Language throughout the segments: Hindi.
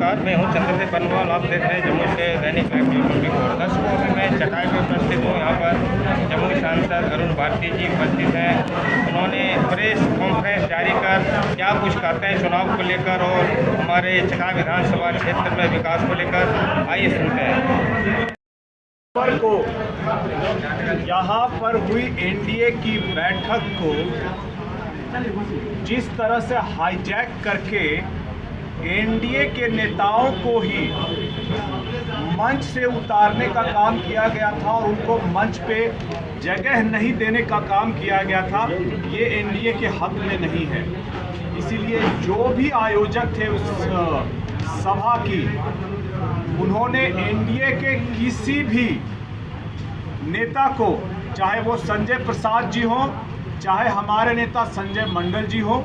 नमस्कार, मैं हूं चंद्रशेखर बनवाल। आप देख रहे हैं जम्मू से दैनिक लाइव न्यूज़ 24। दर्शकों, अभी मैं चटाई पर उपस्थित हूं। यहाँ पर जम्मू के सांसद अरुण भारती जी उपस्थित हैं। उन्होंने प्रेस कॉन्फ्रेंस जारी कर क्या कुछ कहते हैं चुनाव को लेकर और हमारे चटाई विधानसभा क्षेत्र में विकास को लेकर, आइए सुनते हैं। को यहाँ पर हुई एनडीए की बैठक को जिस तरह से हाईजैक करके एनडीए के नेताओं को ही मंच से उतारने का काम किया गया था और उनको मंच पे जगह नहीं देने का काम किया गया था, ये एनडीए के हक में नहीं है। इसीलिए जो भी आयोजक थे उस सभा की, उन्होंने एनडीए के किसी भी नेता को, चाहे वो संजय प्रसाद जी हो, चाहे हमारे नेता संजय मंडल जी हो,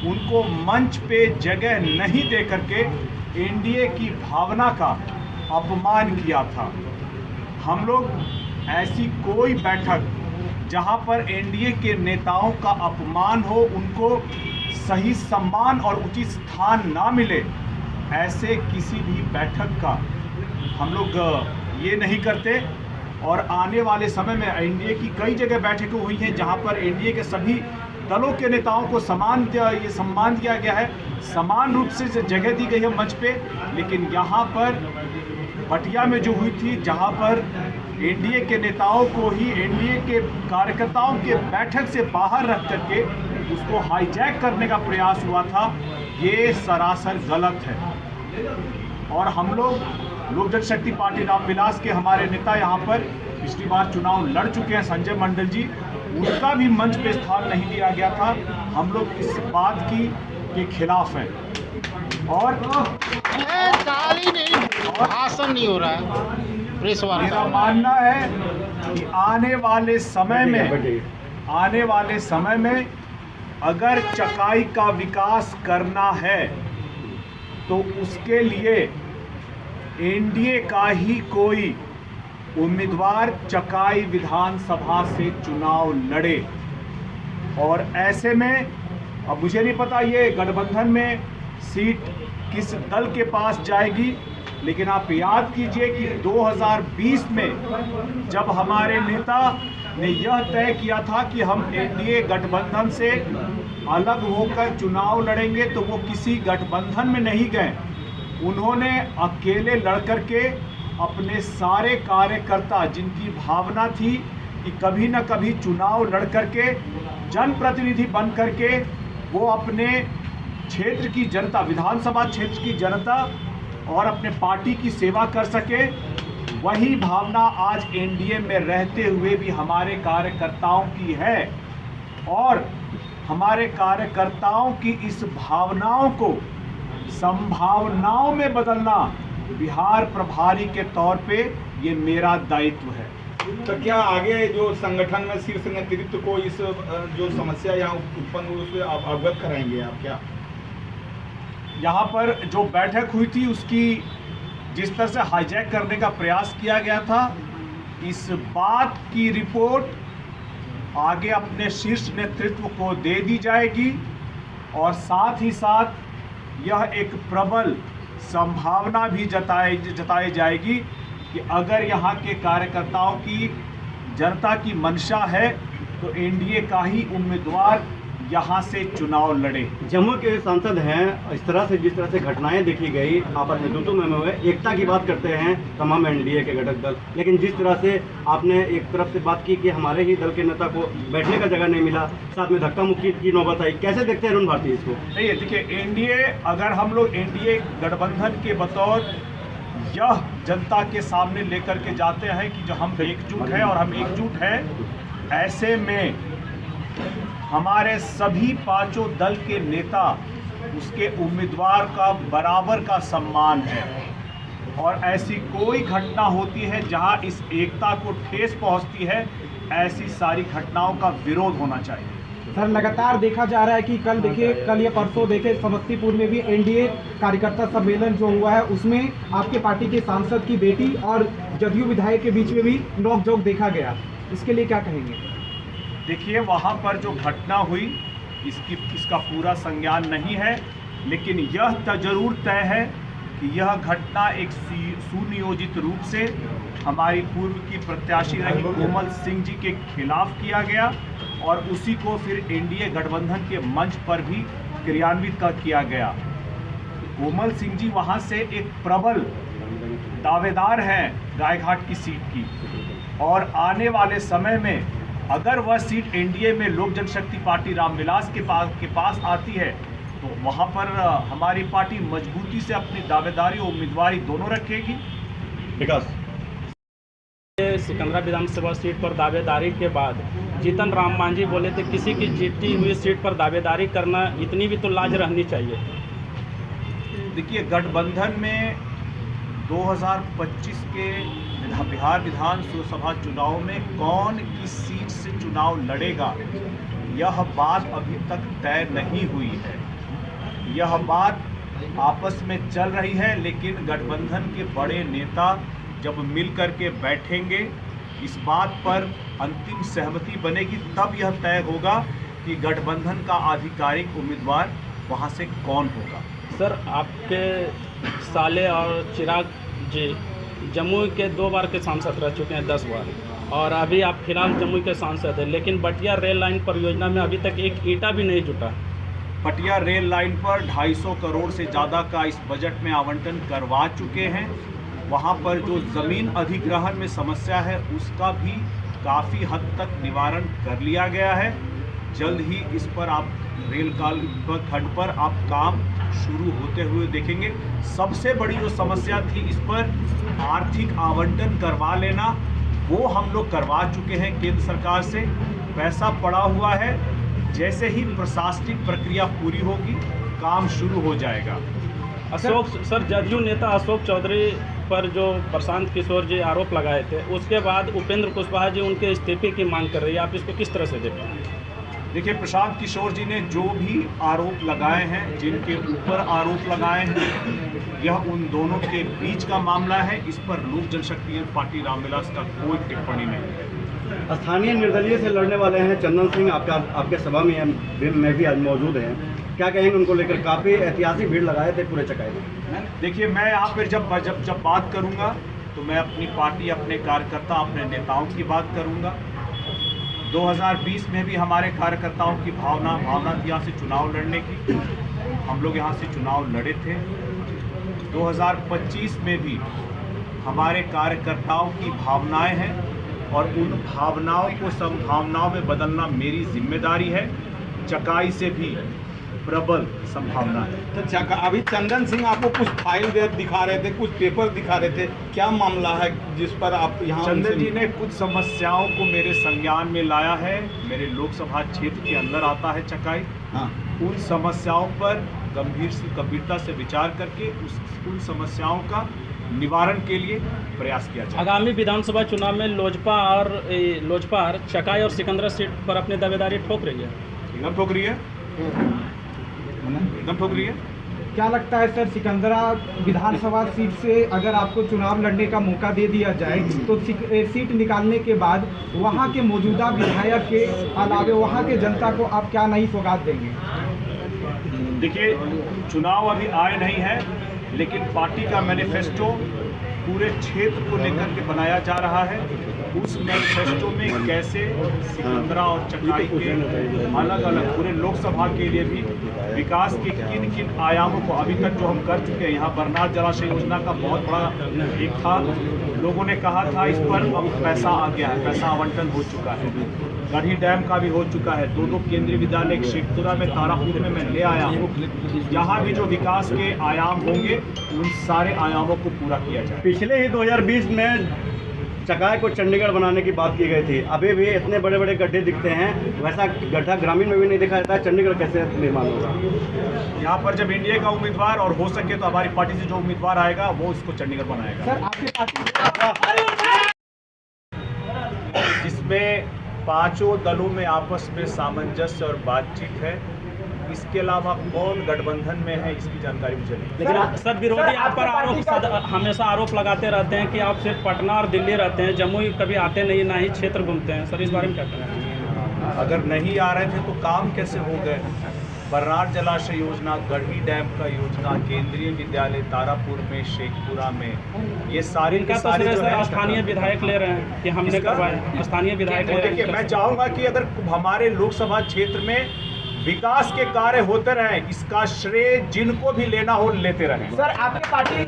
उनको मंच पे जगह नहीं दे करके एनडीए की भावना का अपमान किया था। हम लोग ऐसी कोई बैठक जहां पर एनडीए के नेताओं का अपमान हो, उनको सही सम्मान और उचित स्थान ना मिले, ऐसे किसी भी बैठक का हम लोग ये नहीं करते। और आने वाले समय में एनडीए की कई जगह बैठकें हुई हैं जहां पर एनडीए के सभी दलों के नेताओं को सम्मान दिया गया है, समान रूप से जगह दी गई है मंच पे। लेकिन यहाँ पर पटिया में जो हुई थी, जहाँ पर एनडीए के नेताओं को ही एनडीए के कार्यकर्ताओं के बैठक से बाहर रख करके उसको हाईजैक करने का प्रयास हुआ था, ये सरासर गलत है। और हम लोग लोक जनशक्ति पार्टी रामविलास के हमारे नेता यहाँ पर पिछली बार चुनाव लड़ चुके हैं, संजय मंडल जी, उनका भी मंच पे स्थान नहीं दिया गया था। हम लोग इस बात के खिलाफ हैं। और भाषण नहीं हो रहा है, प्रेस वार्ता। मेरा मानना है कि आने वाले समय में अगर चकाई का विकास करना है तो उसके लिए एनडीए का ही कोई उम्मीदवार चकाई विधानसभा से चुनाव लड़े। और ऐसे में अब मुझे नहीं पता ये गठबंधन में सीट किस दल के पास जाएगी, लेकिन आप याद कीजिए कि 2020 में जब हमारे नेता ने यह तय किया था कि हम एनडीए गठबंधन से अलग होकर चुनाव लड़ेंगे, तो वो किसी गठबंधन में नहीं गए। उन्होंने अकेले लड़कर के अपने सारे कार्यकर्ता, जिनकी भावना थी कि कभी न कभी चुनाव लड़ करके जनप्रतिनिधि बन करके वो अपने क्षेत्र की जनता, विधानसभा क्षेत्र की जनता और अपने पार्टी की सेवा कर सके, वही भावना आज एनडीए में रहते हुए भी हमारे कार्यकर्ताओं की है। और हमारे कार्यकर्ताओं की इस भावनाओं को संभावनाओं में बदलना बिहार प्रभारी के तौर पे ये मेरा दायित्व है। तो क्या आगे जो संगठन में शीर्ष नेतृत्व को इस जो समस्या यहाँ उत्पन्न हुई उससे आप अवगत कराएंगे आप क्या? यहाँ पर जो बैठक हुई थी उसकी जिस तरह से हाईजैक करने का प्रयास किया गया था, इस बात की रिपोर्ट आगे अपने शीर्ष नेतृत्व को दे दी जाएगी। और साथ ही साथ यह एक प्रबल संभावना भी जताई जाएगी कि अगर यहाँ के कार्यकर्ताओं की, जनता की मंशा है, तो एनडीए का ही उम्मीदवार यहाँ से चुनाव लड़े। जम्मू के सांसद हैं, इस तरह से जिस तरह से घटनाएं देखी गई, आपस में नेतृत्व में हुए, एकता की बात करते हैं तमाम एनडीए के घटक दल, लेकिन जिस तरह से आपने एक तरफ से बात की कि हमारे ही दल के नेता को बैठने का जगह नहीं मिला, साथ में धक्का मुक्की की नौबत आई, कैसे देखते हैं अरुण भारती इसको? नहीं, देखिए एनडीए, अगर हम लोग एनडीए गठबंधन के बतौर यह जनता के सामने लेकर के जाते हैं कि जो हम एकजुट हैं और हम एकजुट हैं, ऐसे में हमारे सभी पांचों दल के नेता, उसके उम्मीदवार का बराबर का सम्मान है। और ऐसी कोई घटना होती है जहां इस एकता को ठेस पहुंचती है, ऐसी सारी घटनाओं का विरोध होना चाहिए। सर, लगातार देखा जा रहा है कि कल या परसों देखे समस्तीपुर में भी एनडीए कार्यकर्ता सम्मेलन जो हुआ है, उसमें आपके पार्टी के सांसद की बेटी और जदयू विधायक के बीच में भी नोकझोंक देखा गया, इसके लिए क्या कहेंगे? देखिए, वहाँ पर जो घटना हुई इसका पूरा संज्ञान नहीं है, लेकिन यह जरूर तय है कि यह घटना एक सुनियोजित रूप से हमारी पूर्व की प्रत्याशी रही कोमल सिंह जी के खिलाफ किया गया और उसी को फिर एनडीए गठबंधन के मंच पर भी क्रियान्वित किया गया। कोमल सिंह जी वहां से एक प्रबल दावेदार हैं गायघाट की सीट की, और आने वाले समय में अगर वह सीट एनडीए में लोक जनशक्ति पार्टी रामविलास के पास आती है तो वहां पर हमारी पार्टी मजबूती से अपनी दावेदारी और उम्मीदवारी दोनों रखेगी। विकास सिकंदरा विधानसभा सीट पर दावेदारी के बाद जीतन राम मांझी बोले थे किसी की जीती हुई सीट पर दावेदारी करना, इतनी भी तो लाज रहनी चाहिए। देखिए, गठबंधन में 2025 के बिहार विधानसभा चुनाव में कौन किस सीट से चुनाव लड़ेगा, यह बात अभी तक तय नहीं हुई है। यह बात आपस में चल रही है, लेकिन गठबंधन के बड़े नेता जब मिल कर के बैठेंगे, इस बात पर अंतिम सहमति बनेगी, तब यह तय होगा कि गठबंधन का आधिकारिक उम्मीदवार वहां से कौन होगा। सर, आपके साले और चिराग जी जमुई के 2 बार के सांसद रह चुके हैं, 10 बार, और अभी आप फिलहाल जमुई के सांसद हैं, लेकिन बटिया रेल लाइन परियोजना में अभी तक एक ईंटा भी नहीं जुटा। बटिया रेल लाइन पर 250 करोड़ से ज़्यादा का इस बजट में आवंटन करवा चुके हैं। वहां पर जो ज़मीन अधिग्रहण में समस्या है उसका भी काफ़ी हद तक निवारण कर लिया गया है। जल्द ही इस पर आप रेल खंड पर आप काम शुरू होते हुए देखेंगे। सबसे बड़ी जो समस्या थी इस पर आर्थिक आवंटन करवा लेना, वो हम लोग करवा चुके हैं केंद्र सरकार से, पैसा पड़ा हुआ है। जैसे ही प्रशासनिक प्रक्रिया पूरी होगी काम शुरू हो जाएगा। अशोक सर, जदयू नेता अशोक चौधरी पर जो प्रशांत किशोर जी आरोप लगाए थे, उसके बाद उपेंद्र कुशवाहा जी उनके इस्तीफे की मांग कर रही है, आप इसको किस तरह से देखते हैं? देखिए, प्रशांत किशोर जी ने जो भी आरोप लगाए हैं, जिनके ऊपर आरोप लगाए हैं, यह उन दोनों के बीच का मामला है। इस पर लोक जनशक्ति पार्टी रामविलास का कोई टिप्पणी नहीं है। स्थानीय निर्दलीय से लड़ने वाले हैं चंदन सिंह, आपके सभा में भी आज मौजूद हैं, क्या कहेंगे उनको लेकर? काफ़ी ऐतिहासिक भीड़ लगाए थे पूरे चकाई में। देखिए, मैं यहाँ पर जब बात करूँगा तो मैं अपनी पार्टी, अपने कार्यकर्ता, अपने नेताओं की बात करूँगा। 2020 में भी हमारे कार्यकर्ताओं की भावना थी यहाँ से चुनाव लड़ने की, हम लोग यहाँ से चुनाव लड़े थे। 2025 में भी हमारे कार्यकर्ताओं की भावनाएं हैं और उन भावनाओं को संभावनाओं में बदलना मेरी जिम्मेदारी है। चकाई से भी प्रबल संभावना है। तो अभी चंदन सिंह आपको कुछ फाइल दिखा रहे थे, कुछ पेपर दिखा रहे थे, क्या मामला है जिस पर आप यहाँ? चंदन जी ने कुछ समस्याओं को मेरे संज्ञान में लाया है। मेरे लोकसभा क्षेत्र के अंदर आता है चकाई। हाँ। उन समस्याओं पर गंभीरता से विचार करके उन समस्याओं का निवारण के लिए प्रयास किया जाए। आगामी विधानसभा चुनाव में लोजपा चकाई और सिकंदरा सीट पर अपनी दावेदारी ठोक रही है। एकदम ठोक रही है, एकदम ठोक रही है। क्या लगता है सर, सिकंदरा विधानसभा सीट से अगर आपको चुनाव लड़ने का मौका दे दिया जाए तो सीट निकालने के बाद वहां के मौजूदा विधायक के अलावे वहां के जनता को आप क्या नई सौगात देंगे? देखिए, चुनाव अभी आए नहीं है, लेकिन पार्टी का मैनिफेस्टो पूरे क्षेत्र को लेकर के बनाया जा रहा है। उस मैनिफेस्टो में कैसे सिकंदरा और चकाई के अलग अलग पूरे लोकसभा के लिए भी विकास के किन किन आयामों को अभी तक जो हम कर चुके हैं। यहाँ बरनाथ जलाशय योजना का बहुत बड़ा एक था, लोगों ने कहा था इस पर अब पैसा आ गया है, पैसा आवंटन हो चुका है। गढ़ी डैम का भी हो चुका है। 2 केंद्रीय विद्यालय शेखपुरा में, तारापुर में मैं ले आया हूँ। यहाँ भी जो विकास के आयाम होंगे उन सारे आयामों को पूरा किया जाए। पिछले ही 2020 में चकाई को चंडीगढ़ बनाने की बात की गई थी। अभी भी इतने बड़े बड़े गड्ढे दिखते हैं, वैसा गड्ढा ग्रामीण में भी नहीं दिखाई देता है। चंडीगढ़ कैसे निर्माण होगा? यहाँ पर जब एनडीए का उम्मीदवार और हो सके तो हमारी पार्टी से जो उम्मीदवार आएगा वो इसको चंडीगढ़ बनाएगा। सर, आपकी पार्टी जिसमें 5 दलों में आपस में सामंजस्य और बातचीत है। इसके अलावा कौन गठबंधन में है इसकी जानकारी मुझे नहीं। लेकिन सर, विरोधी आप पर हमेशा आरोप लगाते रहते हैं कि आप सिर्फ पटना और दिल्ली रहते हैं, जमुई कभी आते नहीं, ना ही क्षेत्र घूमते हैं। सर, इस बारे में क्या कहें? अगर नहीं आ रहे थे तो काम कैसे हो गए? बर्रार जलाशय योजना, गढ़ी डैम का योजना, केंद्रीय विद्यालय तारापुर में, शेखपुरा में, ये सारे इनका के तो सारे जो है स्थानीय विधायक ले रहे हैं कि हमने किसका? करवाया, स्थानीय विधायक ले रहे देखिए, हैं। मैं चाहूंगा कि अगर हमारे लोकसभा क्षेत्र में विकास के कार्य होते रहे, इसका श्रेय जिनको भी लेना हो लेते रहे। सर आपके पार्टी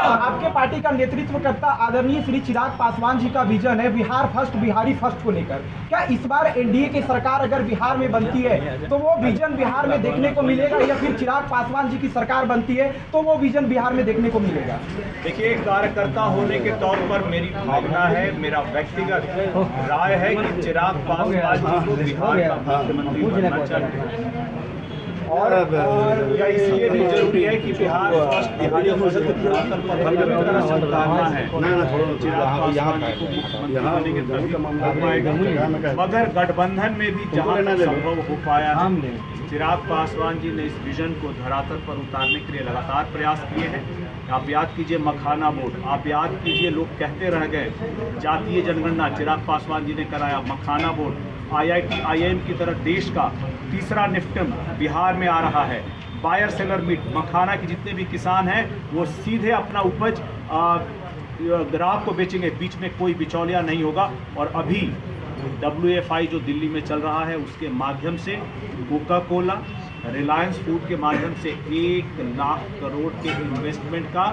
आपके पार्टी का नेतृत्व करता आदरणीय श्री चिराग पासवान जी का विजन है बिहार फर्स्ट, बिहारी फर्स्ट को लेकर। क्या इस बार एनडीए की सरकार अगर बिहार में बनती है तो वो विजन बिहार में देखने को मिलेगा, या फिर चिराग पासवान जी की सरकार बनती है तो वो विजन बिहार में देखने को मिलेगा? देखिए, कार्यकर्ता होने के तौर पर मेरी भावना है, मेरा व्यक्तिगत राय है कि चिराग पासवान जी को बिहार का मुख्यमंत्री बनना चाहिए। और यह इसलिए भी जरूरी है कि बिहार फर्स्ट, बिहारी फर्स्ट को धरातल पर उतारना है। चिराग पासवान जी को मुख्यमंत्री बनेंगे तभी हो पाएगा। मगर गठबंधन में भी जहाँ तक संभव हो पाया है, चिराग पासवान जी ने इस विजन को धरातल पर उतारने के लिए लगातार प्रयास किए हैं। आप याद कीजिए मखाना बोर्ड, आप याद कीजिए लोग कहते रह गए जातीय जनगणना, चिराग पासवान जी ने कराया। मखाना बोर्ड, IIT IIM की तरह देश का तीसरा निफ्टम बिहार में आ रहा है। बायर सेलर मीट, मखाना के जितने भी किसान हैं वो सीधे अपना उपज ग्राहक को बेचेंगे, बीच में कोई बिचौलिया नहीं होगा। और अभी WFI जो दिल्ली में चल रहा है उसके माध्यम से कोका कोला, रिलायंस फूड के माध्यम से 1 लाख करोड़ के इन्वेस्टमेंट का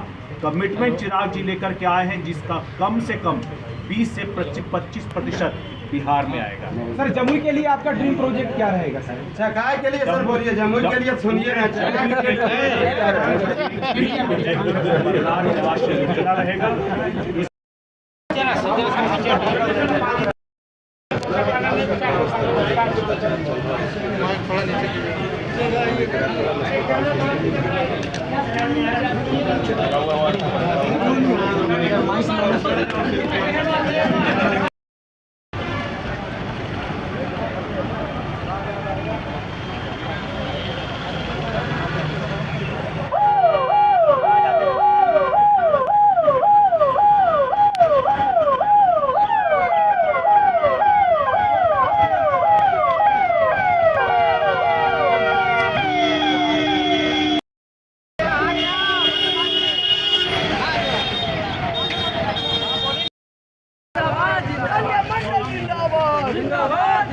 कमिटमेंट चिराग जी लेकर के आए हैं, जिसका कम से कम 20 से 25% बिहार में आएगा। सर जमुई के लिए आपका ड्रीम प्रोजेक्ट क्या रहेगा सर? चकाय के लिए सर बोलिए, जमुई के लिए सुनिए ना, चकाय के योजना रहेगा। जिंदाबाद